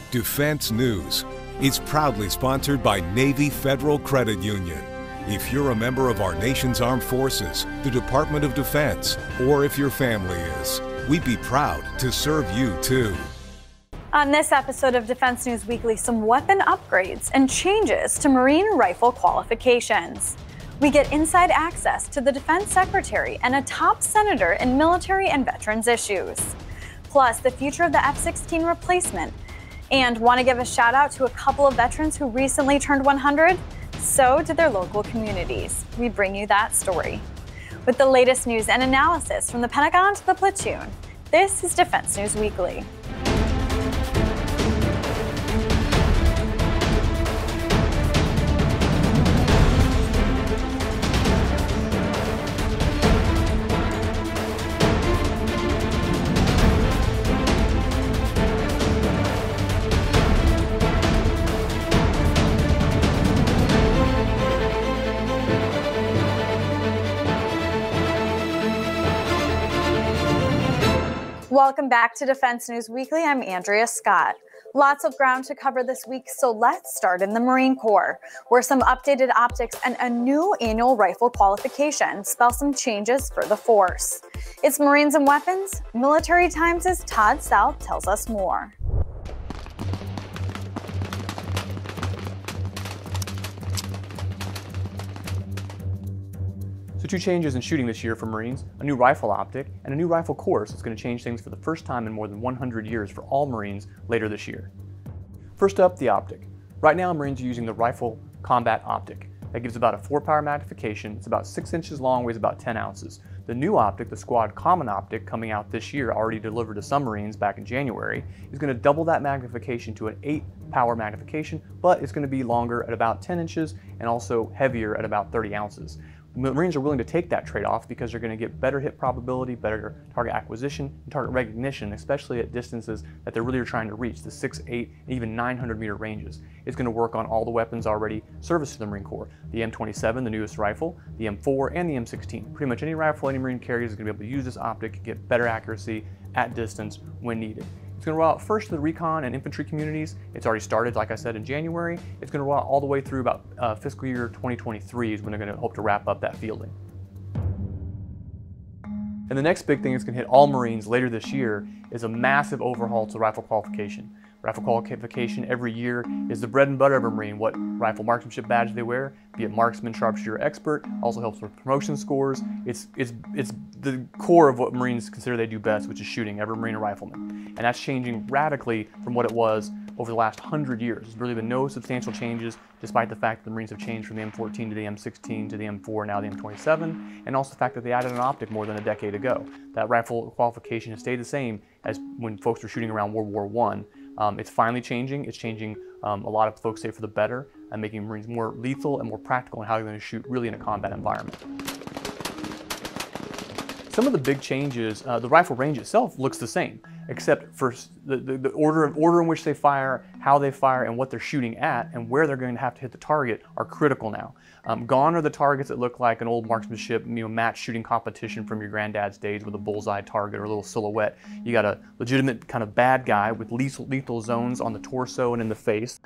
Defense News. It's proudly sponsored by Navy Federal Credit Union. If you're a member of our nation's armed forces, the Department of Defense, or if your family is, we'd be proud to serve you too. On this episode of Defense News Weekly, some weapon upgrades and changes to Marine rifle qualifications. We get inside access to the Defense Secretary and a top senator in military and veterans issues. Plus, the future of the F-16 replacement. And want to give a shout out to a couple of veterans who recently turned 100? So did their local communities. We bring you that story. With the latest news and analysis from the Pentagon to the platoon, this is Defense News Weekly. Welcome back to Defense News Weekly. I'm Andrea Scott. Lots of ground to cover this week, so let's start in the Marine Corps, where some updated optics and a new annual rifle qualification spell some changes for the force. It's Marines and Weapons. Military Times' Todd South tells us more. So two changes in shooting this year for Marines, a new rifle optic and a new rifle course that's going to change things for the first time in more than 100 years for all Marines later this year. First up, the optic. Right now, Marines are using the Rifle Combat Optic. That gives about a 4-power magnification. It's about 6 inches long, weighs about 10 ounces. The new optic, the Squad Common Optic, coming out this year, already delivered to some Marines back in January, is going to double that magnification to an 8-power magnification, but it's going to be longer at about 10 inches and also heavier at about 30 ounces. Marines are willing to take that trade-off because they're going to get better hit probability, better target acquisition, and target recognition, especially at distances that they're really trying to reach, the 6, 8, and even 900-meter ranges. It's going to work on all the weapons already serviced to the Marine Corps. The M27, the newest rifle, the M4, and the M16. Pretty much any rifle any Marine carries is going to be able to use this optic and get better accuracy at distance when needed. It's going to roll out first to the recon and infantry communities. It's already started, like I said, in January. It's going to roll out all the way through about fiscal year 2023 is when they're going to hope to wrap up that fielding. And the next big thing that's going to hit all Marines later this year is a massive overhaul to rifle qualification. Rifle qualification every year is the bread and butter of a Marine. What rifle marksmanship badge they wear, be it marksman, sharpshooter, expert, also helps with promotion scores. It's the core of what Marines consider they do best, which is shooting, every Marine or rifleman. And that's changing radically from what it was over the last 100 years. There's really been no substantial changes, despite the fact that the Marines have changed from the M14 to the M16 to the M4, now the M27, and also the fact that they added an optic more than a decade ago. That rifle qualification has stayed the same as when folks were shooting around World War I. It's finally changing. It's changing a lot of folks say for the better and making Marines more lethal and more practical in how they're going to shoot really in a combat environment. Some of the big changes, the rifle range itself looks the same, except for the order in which they fire, how they fire, and what they're shooting at, and where they're going to have to hit the target are critical now. Gone are the targets that look like an old marksmanship, match shooting competition from your granddad's days with a bullseye target or a little silhouette. You got a legitimate kind of bad guy with lethal zones on the torso and in the face.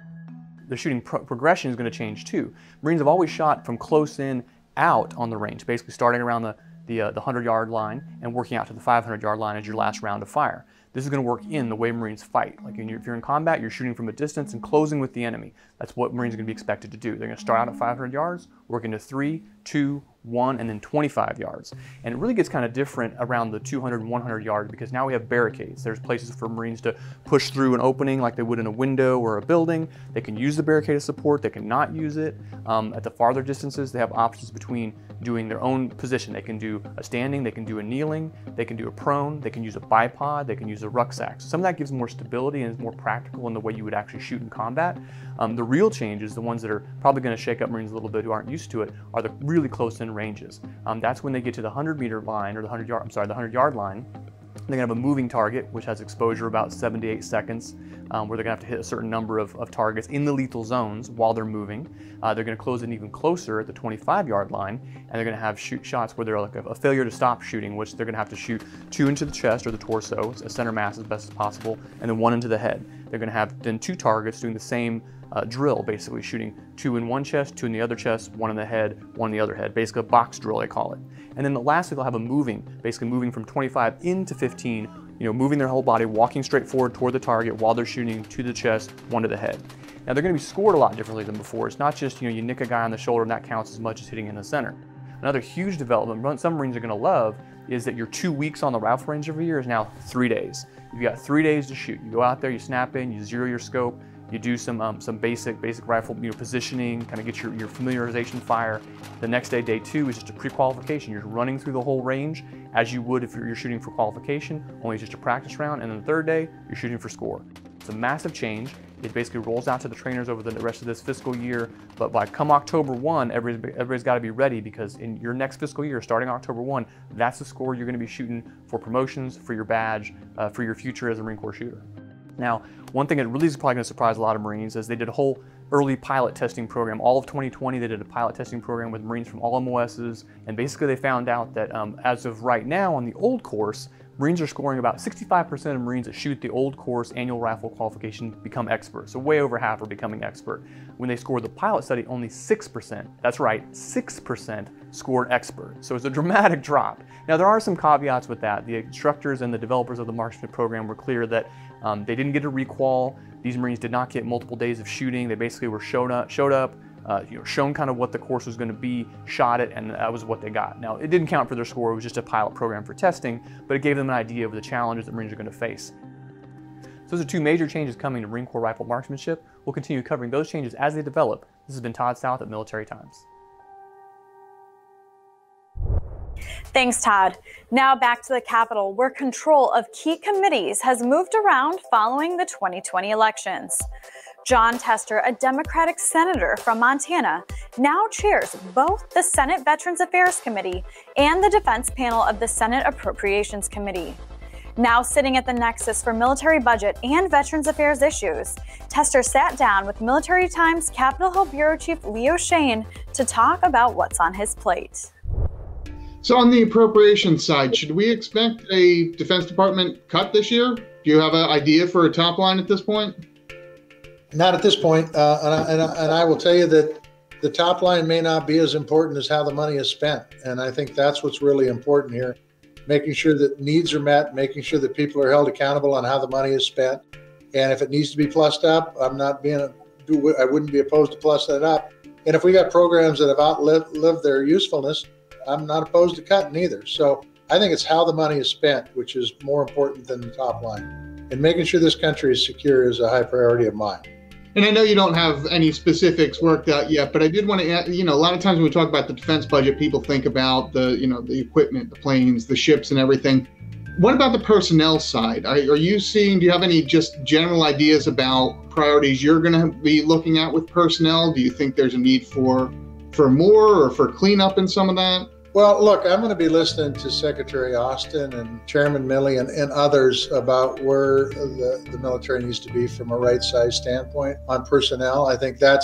The shooting progression is going to change too. Marines have always shot from close in out on the range, basically starting around the 100-yard line and working out to the 500-yard line as your last round of fire. This is going to work in the way Marines fight. Like if you're in combat, you're shooting from a distance and closing with the enemy. That's what Marines are going to be expected to do. They're going to start out at 500 yards, work into 3, 2, 1, and then 25 yards. And it really gets kind of different around the 200 and 100 yards because now we have barricades. There's places for Marines to push through an opening like they would in a window or a building. They can use the barricade as support. They can not use it. At the farther distances, they have options between doing their own position. They can do a standing, they can do a kneeling, they can do a prone, they can use a bipod, they can use a rucksack. So some of that gives more stability and is more practical in the way you would actually shoot in combat. The real changes, the ones that are probably going to shake up Marines a little bit who aren't used to it, are the really close-in ranges. That's when they get to the 100-meter line, or the 100-yard line. They're going to have a moving target, which has exposure about 7 to 8 seconds, where they're going to have to hit a certain number of targets in the lethal zones while they're moving. They're going to close in even closer at the 25-yard line, and they're going to have shots where they're like a failure to stop shooting, which they're going to have to shoot 2 into the chest or the torso, a center mass as best as possible, and then 1 into the head. they're going to have then 2 targets doing the same drill, basically shooting 2 in one chest, 2 in the other chest, 1 in the head, 1 in the other head, basically a box drill they call it. And then lastly they'll have a moving, basically moving from 25 into 15, moving their whole body, walking straight forward toward the target while they're shooting 2 to the chest, 1 to the head. Now they're going to be scored a lot differently than before. It's not just, you nick a guy on the shoulder and that counts as much as hitting in the center. Another huge development some Marines are going to love is that your 2 weeks on the rifle range every year is now 3 days. You've got 3 days to shoot. You go out there, you snap in, you zero your scope, you do some basic rifle positioning, kind of get your familiarization fire. The next day, day 2, is just a pre-qualification. You're running through the whole range as you would if you're shooting for qualification, only just a practice round. And then the 3rd day, you're shooting for score. It's a massive change. It basically rolls out to the trainers over the rest of this fiscal year. But by come October 1, everybody's got to be ready, because in your next fiscal year, starting October 1, that's the score you're going to be shooting for promotions, for your badge, for your future as a Marine Corps shooter. Now, one thing that really is probably going to surprise a lot of Marines is they did a whole early pilot testing program. All of 2020, they did a pilot testing program with Marines from all MOSs, and basically they found out that as of right now on the old course, Marines are scoring about 65% of Marines that shoot the old course annual rifle qualification become experts. So way over half are becoming expert. When they scored the pilot study, only 6%, that's right, 6% scored expert. So it's a dramatic drop. Now there are some caveats with that. The instructors and the developers of the marksman program were clear that they didn't get a requal. These Marines did not get multiple days of shooting. They basically were showed up, shown kind of what the course was going to be, shot it, and that was what they got. Now, it didn't count for their score. It was just a pilot program for testing, but it gave them an idea of the challenges that Marines are going to face. So those are 2 major changes coming to Marine Corps rifle marksmanship. We'll continue covering those changes as they develop. This has been Todd South at Military Times. Thanks, Todd. Now back to the Capitol, where control of key committees has moved around following the 2020 elections. John Tester, a Democratic senator from Montana, now chairs both the Senate Veterans Affairs Committee and the Defense Panel of the Senate Appropriations Committee. Now sitting at the nexus for military budget and Veterans Affairs issues, Tester sat down with Military Times Capitol Hill Bureau Chief Leo Shane to talk about what's on his plate. So on the appropriations side, should we expect a Defense Department cut this year? Do you have an idea for a top line at this point? Not at this point, and I will tell you that the top line may not be as important as how the money is spent, and I think that's what's really important here. Making sure that needs are met, making sure that people are held accountable on how the money is spent, and if it needs to be plussed up, I wouldn't be opposed to plus that up. And if we got programs that have outlived their usefulness, I'm not opposed to cutting either. So I think it's how the money is spent, which is more important than the top line. And making sure this country is secure is a high priority of mine. And I know you don't have any specifics worked out yet, but I did want to add, a lot of times when we talk about the defense budget, people think about the equipment, the planes, the ships and everything. What about the personnel side? Do you have any just general ideas about priorities you're going to be looking at with personnel? Do you think there's a need for more or for cleanup in some of that? Well, look, I'm going to be listening to Secretary Austin and Chairman Milley and others about where the military needs to be from a right size standpoint on personnel. I think they're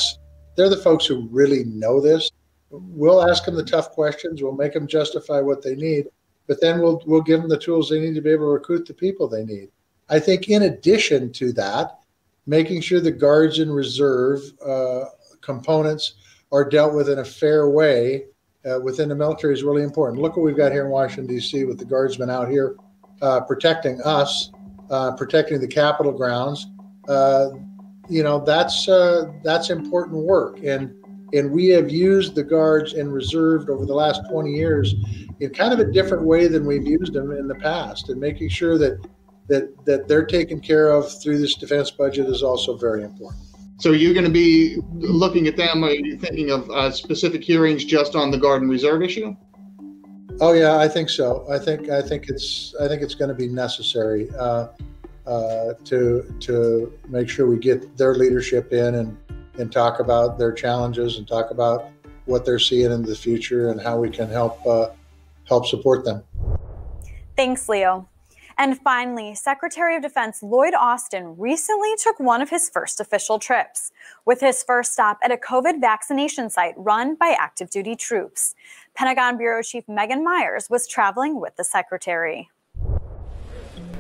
the folks who really know this. We'll ask them the tough questions. We'll make them justify what they need, but then we'll give them the tools they need to be able to recruit the people they need. I think in addition to that, making sure the Guards and Reserve components are dealt with in a fair way within the military is really important. Look what we've got here in Washington, D.C. with the Guardsmen out here protecting us, protecting the Capitol grounds. That's important work. And we have used the Guards and Reserve over the last 20 years in kind of a different way than we've used them in the past. And making sure that they're taken care of through this defense budget is also very important. So you're going to be looking at them? Are you thinking of specific hearings just on the Guard and Reserve issue? Oh yeah, I think so. I think it's going to be necessary to make sure we get their leadership in and talk about their challenges and talk about what they're seeing in the future and how we can help support them. Thanks, Leo. And finally, Secretary of Defense Lloyd Austin recently took one of his first official trips, with his first stop at a COVID vaccination site run by active duty troops. Pentagon Bureau Chief Megan Myers was traveling with the Secretary.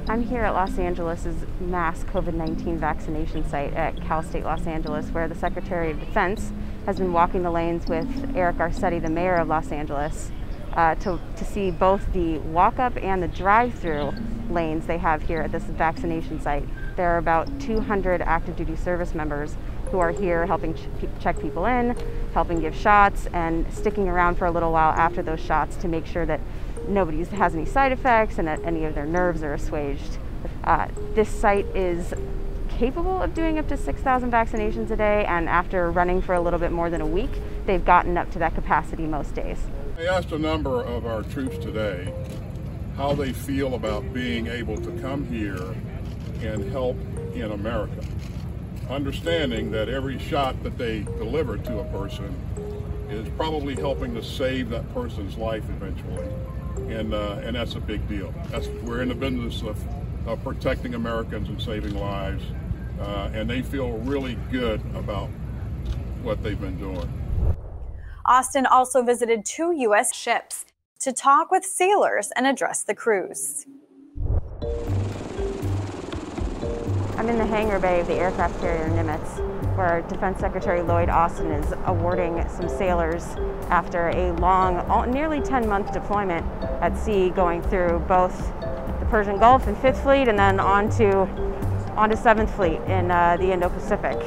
I'm here at Los Angeles' mass COVID-19 vaccination site at Cal State Los Angeles, where the Secretary of Defense has been walking the lanes with Eric Garcetti, the mayor of Los Angeles, to see both the walk-up and the drive-through lanes they have here at this vaccination site. There are about 200 active duty service members who are here helping check people in, helping give shots, and sticking around for a little while after those shots to make sure that nobody has any side effects and that any of their nerves are assuaged. This site is capable of doing up to 6,000 vaccinations a day, and after running for a little bit more than a week, they've gotten up to that capacity most days. I asked a number of our troops today how they feel about being able to come here and help in America, understanding that every shot that they deliver to a person is probably helping to save that person's life eventually. And that's a big deal. We're in the business of protecting Americans and saving lives, and they feel really good about what they've been doing. Austin also visited 2 U.S. ships to talk with sailors and address the crews. I'm in the hangar bay of the aircraft carrier Nimitz, where Defense Secretary Lloyd Austin is awarding some sailors after a long, nearly 10-month deployment at sea, going through both the Persian Gulf and 5th Fleet and then on to 7th Fleet in the Indo-Pacific.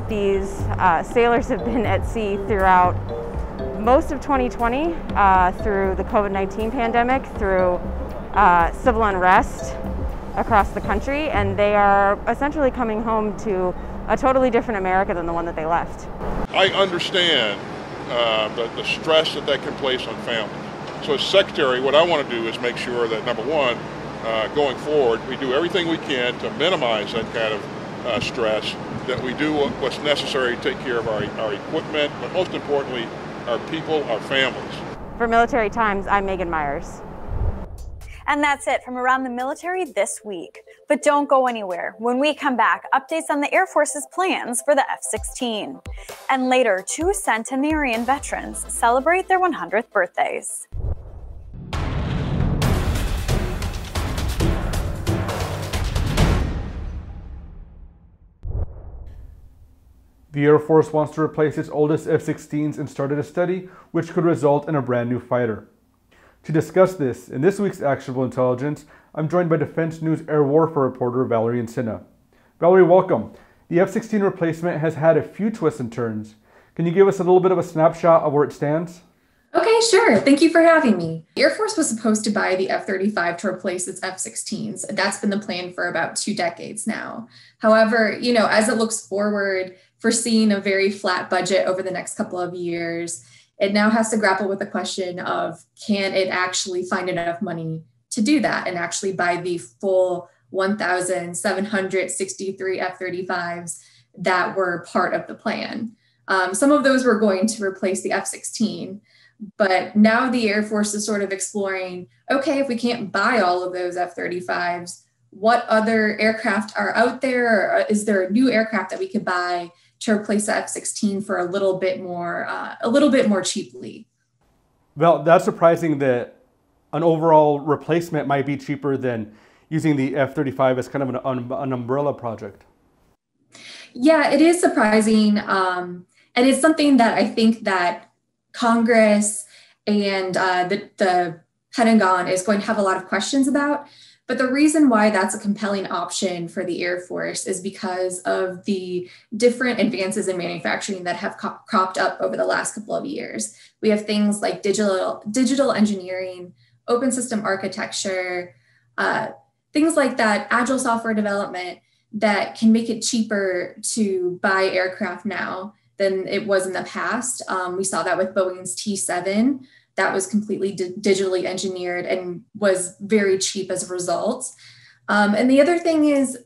These sailors have been at sea throughout most of 2020, through the COVID-19 pandemic, through civil unrest across the country, and they are essentially coming home to a totally different America than the one that they left. I understand the stress that can place on families. So as Secretary, what I want to do is make sure that, number one, going forward, we do everything we can to minimize that kind of stress, that we do what's necessary to take care of our equipment, but most importantly, our people, our families. For Military Times, I'm Megan Myers. And that's it from around the military this week. But don't go anywhere. When we come back, updates on the Air Force's plans for the F-16. And later, 2 centenarian veterans celebrate their 100th birthdays. The Air Force wants to replace its oldest F-16s and started a study which could result in a brand new fighter. To discuss this, in this week's Actionable Intelligence, I'm joined by Defense News Air Warfare reporter Valerie Encina. Valerie, welcome. The F-16 replacement has had a few twists and turns. Can you give us a little bit of a snapshot of where it stands? Okay, sure. Thank you for having me. The Air Force was supposed to buy the F-35 to replace its F-16s. That's been the plan for about 2 decades now. However, as it looks forward, foreseeing a very flat budget over the next couple of years, it now has to grapple with the question of, can it actually find enough money to do that and actually buy the full 1,763 F-35s that were part of the plan? Some of those were going to replace the F-16, but now the Air Force is sort of exploring, okay, if we can't buy all of those F-35s, what other aircraft are out there? Or is there a new aircraft that we could buy to replace the F-16 for a little bit more cheaply? Well, that's surprising that an overall replacement might be cheaper than using the F-35 as kind of an umbrella project. Yeah, it is surprising. And it's something that I think that Congress and the Pentagon is going to have a lot of questions about. But the reason why that's a compelling option for the Air Force is because of the different advances in manufacturing that have cropped up over the last couple of years. We have things like digital engineering, open system architecture, things like that, agile software development that can make it cheaper to buy aircraft now than it was in the past. We saw that with Boeing's T-7. That was completely digitally engineered and was very cheap as a result. And the other thing is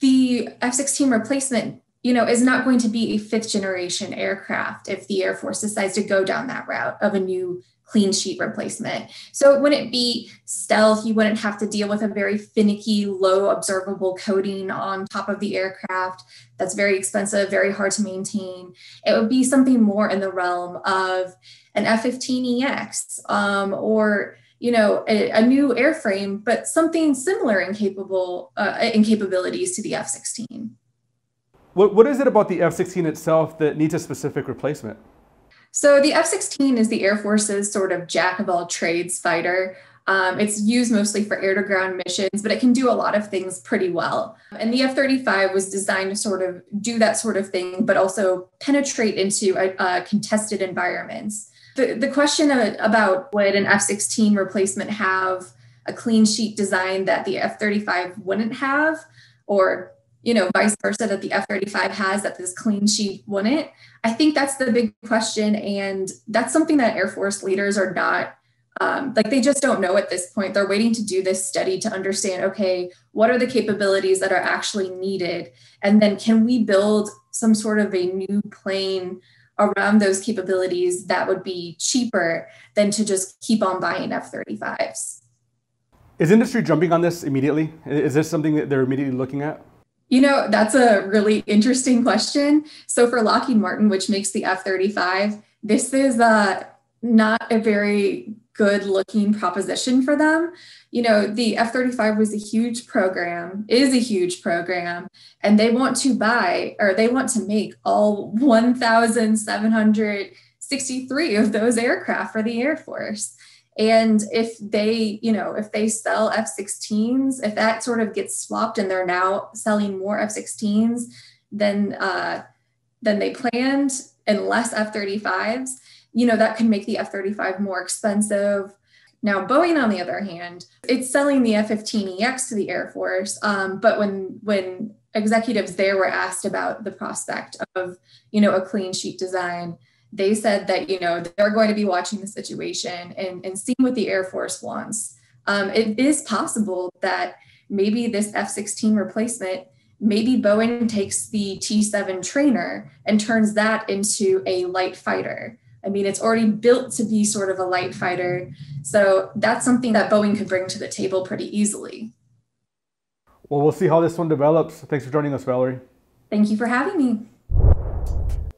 the F-16 replacement, is not going to be a 5th generation aircraft if the Air Force decides to go down that route of a new clean sheet replacement. So it wouldn't be stealth. You wouldn't have to deal with a very finicky, low observable coating on top of the aircraft. That's very expensive, very hard to maintain. It would be something more in the realm of an F-15EX or a new airframe, but something similar in capabilities to the F-16. What is it about the F-16 itself that needs a specific replacement? So the F-16 is the Air Force's sort of jack of all trades fighter. It's used mostly for air-to-ground missions, but it can do a lot of things pretty well. And the F-35 was designed to sort of do that sort of thing, but also penetrate into contested environments. The question about would an F-16 replacement have a clean sheet design that the F-35 wouldn't have, or vice versa, that the F-35 has that this clean sheet wouldn't? I think that's the big question. And that's something that Air Force leaders are not, they just don't know at this point. They're waiting to do this study to understand, okay, what are the capabilities that are actually needed? And then can we build some sort of a new plane around those capabilities that would be cheaper than to just keep on buying F-35s? Is industry jumping on this immediately? Is this something that they're immediately looking at? That's a really interesting question. So for Lockheed Martin, which makes the F-35, this is not a very good looking proposition for them. The F-35 is a huge program, and they want to make all 1,763 of those aircraft for the Air Force. And if they sell F-16s, if that sort of gets swapped and they're now selling more F-16s than they planned and less F-35s, that could make the F-35 more expensive. Now, Boeing, on the other hand, it's selling the F-15EX to the Air Force. But when executives there were asked about the prospect of, a clean sheet design, they said that, they're going to be watching the situation and seeing what the Air Force wants. It is possible that maybe this F-16 replacement, maybe Boeing takes the T-7 trainer and turns that into a light fighter. I mean, it's already built to be sort of a light fighter. So that's something that Boeing could bring to the table pretty easily. Well, we'll see how this one develops. Thanks for joining us, Valerie. Thank you for having me.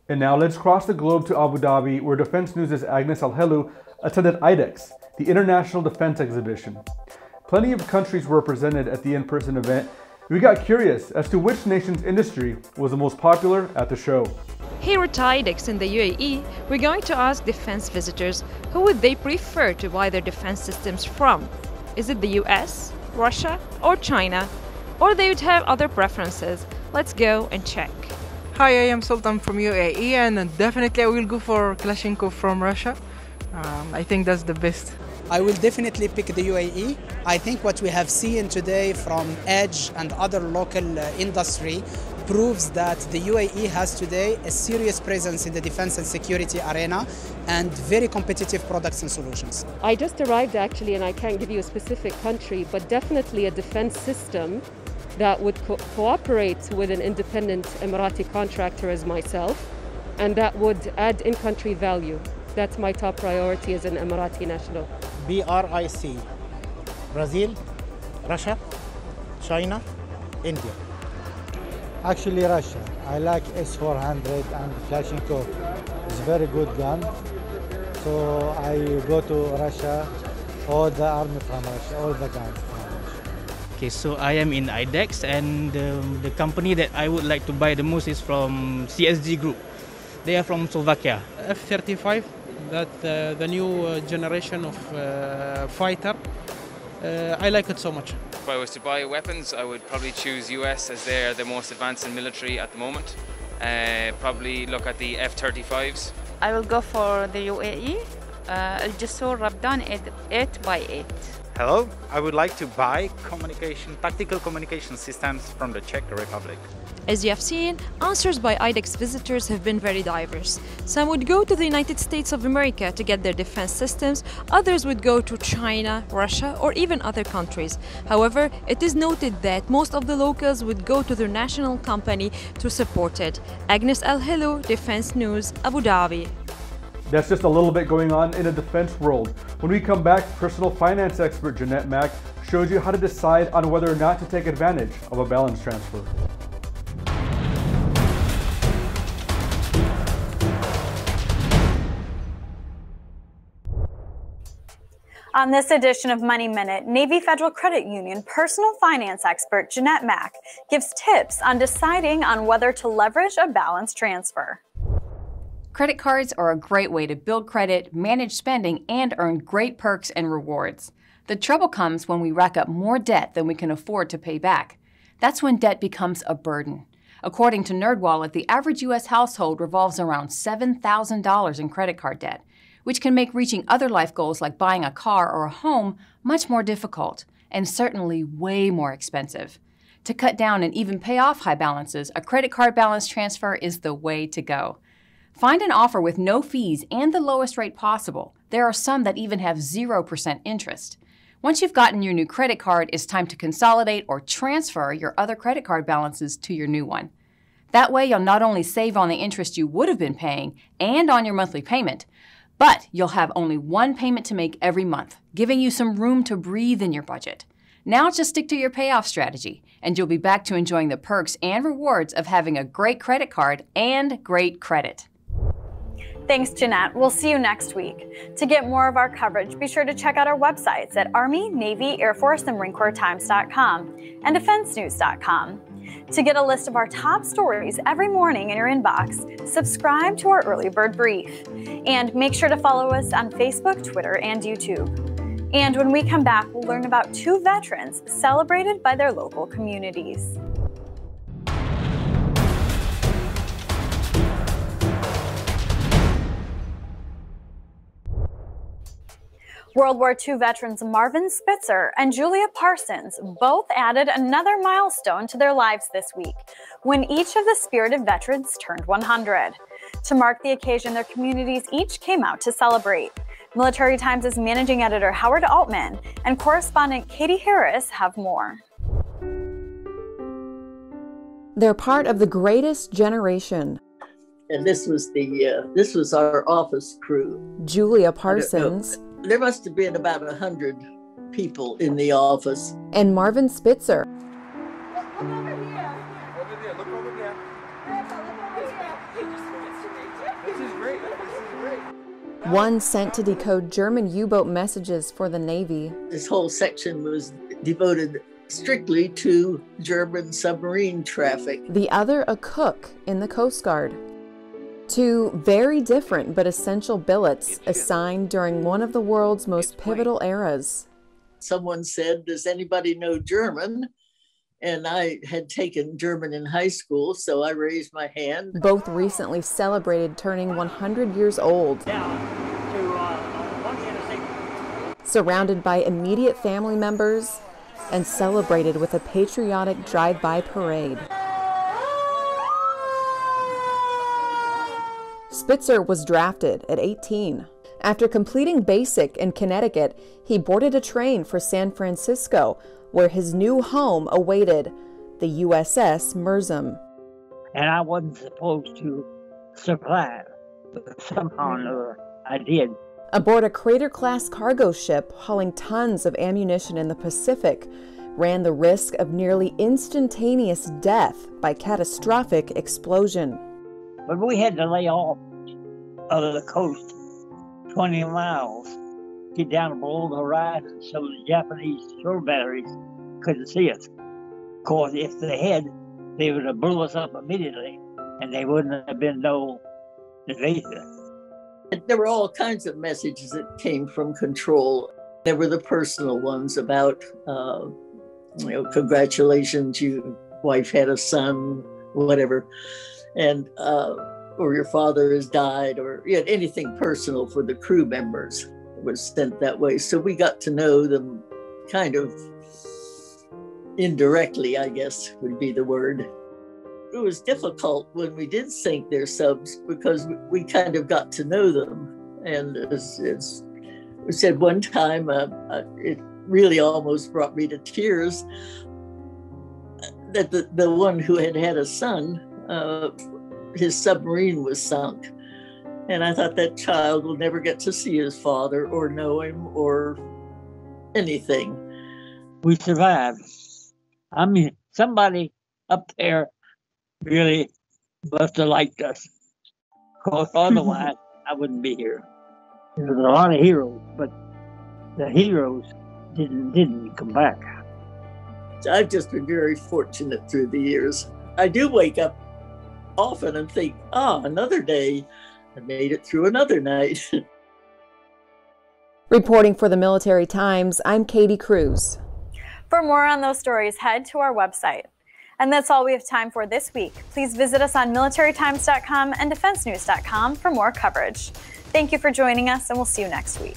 And now let's cross the globe to Abu Dhabi, where Defense News' Agnes Al-Helu attended IDEX, the International Defense Exhibition. Plenty of countries were represented at the in-person event. We got curious as to which nation's industry was the most popular at the show. Here at IDEX in the UAE, we're going to ask defense visitors who would they prefer to buy their defense systems from. Is it the US, Russia, or China? Or they would have other preferences. Let's go and check. Hi, I am Sultan from UAE, and definitely I will go for Kalashnikov from Russia. I think that's the best. I will definitely pick the UAE. I think what we have seen today from Edge and other local industry proves that the UAE has today a serious presence in the defense and security arena and very competitive products and solutions. I just arrived actually, and I can't give you a specific country, but definitely a defense system that would cooperate with an independent Emirati contractor as myself, and that would add in-country value. That's my top priority as an Emirati national. BRIC, Brazil, Russia, China, India. Actually Russia. I like S-400 and Kalashnikov. It's a very good gun. So I go to Russia, all the army from Russia, all the guns from Russia. Okay, so I am in IDEX, and the company that I would like to buy the most is from CSG Group. They are from Slovakia. F-35, the new generation of fighter. I like it so much. If I was to buy weapons, I would probably choose US as they are the most advanced in military at the moment. Probably look at the F-35s. I will go for the UAE. Al-Jasur Rabdan 8x8. Hello, I would like to buy tactical communication systems from the Czech Republic. As you have seen, answers by IDEX visitors have been very diverse. Some would go to the United States of America to get their defense systems, others would go to China, Russia, or even other countries. However, it is noted that most of the locals would go to their national company to support it. Agnes Al-Helu, Defense News, Abu Dhabi. That's just a little bit going on in the defense world. When we come back, personal finance expert Jeanette Mack shows you how to decide on whether or not to take advantage of a balance transfer. On this edition of Money Minute, Navy Federal Credit Union personal finance expert Jeanette Mack gives tips on deciding on whether to leverage a balance transfer. Credit cards are a great way to build credit, manage spending, and earn great perks and rewards. The trouble comes when we rack up more debt than we can afford to pay back. That's when debt becomes a burden. According to NerdWallet, the average U.S. household revolves around $7,000 in credit card debt, which can make reaching other life goals like buying a car or a home much more difficult and certainly way more expensive. To cut down and even pay off high balances, a credit card balance transfer is the way to go. Find an offer with no fees and the lowest rate possible. There are some that even have 0% interest. Once you've gotten your new credit card, it's time to consolidate or transfer your other credit card balances to your new one. That way, you'll not only save on the interest you would have been paying and on your monthly payment, but you'll have only one payment to make every month, giving you some room to breathe in your budget. Now just stick to your payoff strategy, and you'll be back to enjoying the perks and rewards of having a great credit card and great credit. Thanks, Jeanette. We'll see you next week. To get more of our coverage, be sure to check out our websites at Army, Navy, Air Force, and Marine Corps Times.com and DefenseNews.com. To get a list of our top stories every morning in your inbox, subscribe to our Early Bird Brief. And make sure to follow us on Facebook, Twitter, and YouTube. And when we come back, we'll learn about two veterans celebrated by their local communities. World War II veterans Marvin Spitzer and Julia Parsons both added another milestone to their lives this week, when each of the spirited veterans turned 100. To mark the occasion, their communities each came out to celebrate. Military Times' managing editor Howard Altman and correspondent Katie Harris have more. They're part of the greatest generation. And this was our office crew. Julia Parsons. There must have been about 100 people in the office. And Marvin Spitzer. One sent to decode German U-boat messages for the Navy. This whole section was devoted strictly to German submarine traffic. The other a cook in the Coast Guard. Two very different but essential billets assigned during one of the world's most pivotal eras. Someone said, "Does anybody know German?" And I had taken German in high school, so I raised my hand. Both recently celebrated turning 100 years old. Surrounded by immediate family members and celebrated with a patriotic drive-by parade. Spitzer was drafted at 18. After completing basic in Connecticut, he boarded a train for San Francisco, where his new home awaited, the USS Mersum. And I wasn't supposed to survive, but somehow or another I did. Aboard a Crater-class cargo ship hauling tons of ammunition in the Pacific, ran the risk of nearly instantaneous death by catastrophic explosion. But we had to lay off of the coast 20 miles, get down below the horizon so the Japanese shore batteries couldn't see us. Of course, if they had, they would have blew us up immediately and they wouldn't have been no invasion. There were all kinds of messages that came from control. There were the personal ones about, congratulations, your wife had a son, whatever. And or your father has died, or anything personal for the crew members was sent that way. So we got to know them kind of indirectly, I guess would be the word. It was difficult when we did sink their subs because we kind of got to know them. And as we said one time, it really almost brought me to tears that the one who had a son, his submarine was sunk. And I thought that child will never get to see his father or know him or anything. We survived. I mean, somebody up there really must have liked us. Of course, otherwise I wouldn't be here. There's a lot of heroes, but the heroes didn't come back. I've just been very fortunate through the years. I do wake up often and think, another day. I made it through another night. Reporting for the Military Times, I'm Katie Cruz. For more on those stories, head to our website. And that's all we have time for this week. Please visit us on militarytimes.com and defensenews.com for more coverage. Thank you for joining us, and we'll see you next week.